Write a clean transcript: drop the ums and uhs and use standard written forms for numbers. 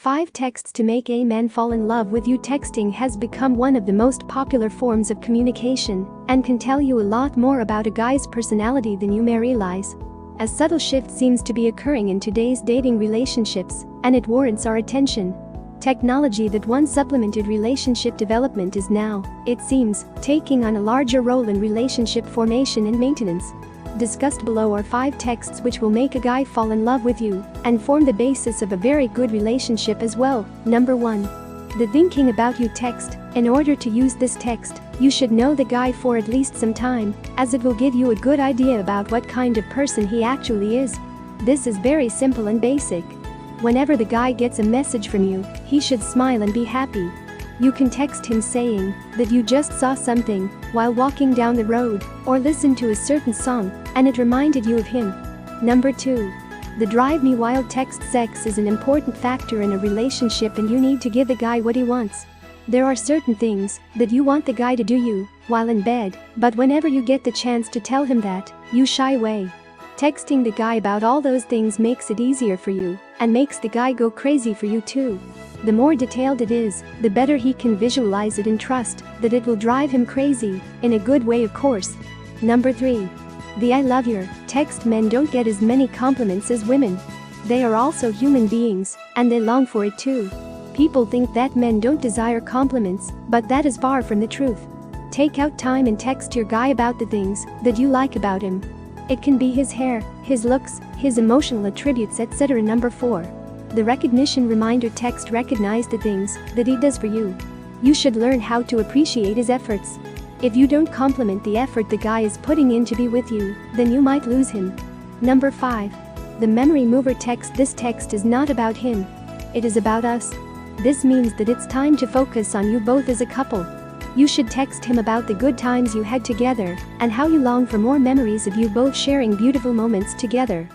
5 Texts to make a man fall in love with you. Texting has become one of the most popular forms of communication and can tell you a lot more about a guy's personality than you may realize. A subtle shift seems to be occurring in today's dating relationships, and it warrants our attention. Technology that once supplemented relationship development is now, it seems, taking on a larger role in relationship formation and maintenance. Discussed below are 5 texts which will make a guy fall in love with you and form the basis of a very good relationship as well. Number 1. The thinking about you text. In order to use this text, you should know the guy for at least some time, as it will give you a good idea about what kind of person he actually is. This is very simple and basic. Whenever the guy gets a message from you, he should smile and be happy. You can text him saying that you just saw something while walking down the road or listened to a certain song and it reminded you of him. Number 2. The drive me wild text. Sex is an important factor in a relationship and you need to give the guy what he wants. There are certain things that you want the guy to do you while in bed, but whenever you get the chance to tell him that, you shy away. Texting the guy about all those things makes it easier for you and makes the guy go crazy for you too. The more detailed it is, the better he can visualize it and trust that it will drive him crazy, in a good way of course. Number 3. The I love you text. Men don't get as many compliments as women. They are also human beings, and they long for it too. People think that men don't desire compliments, but that is far from the truth. Take out time and text your guy about the things that you like about him. It can be his hair, his looks, his emotional attributes, etc. Number 4. The recognition reminder text. Recognize the things that he does for you. You should learn how to appreciate his efforts. If you don't compliment the effort the guy is putting in to be with you, then you might lose him. Number 5. The memory mover text. This text is not about him. It is about us. This means that it's time to focus on you both as a couple. You should text him about the good times you had together and how you long for more memories of you both sharing beautiful moments together.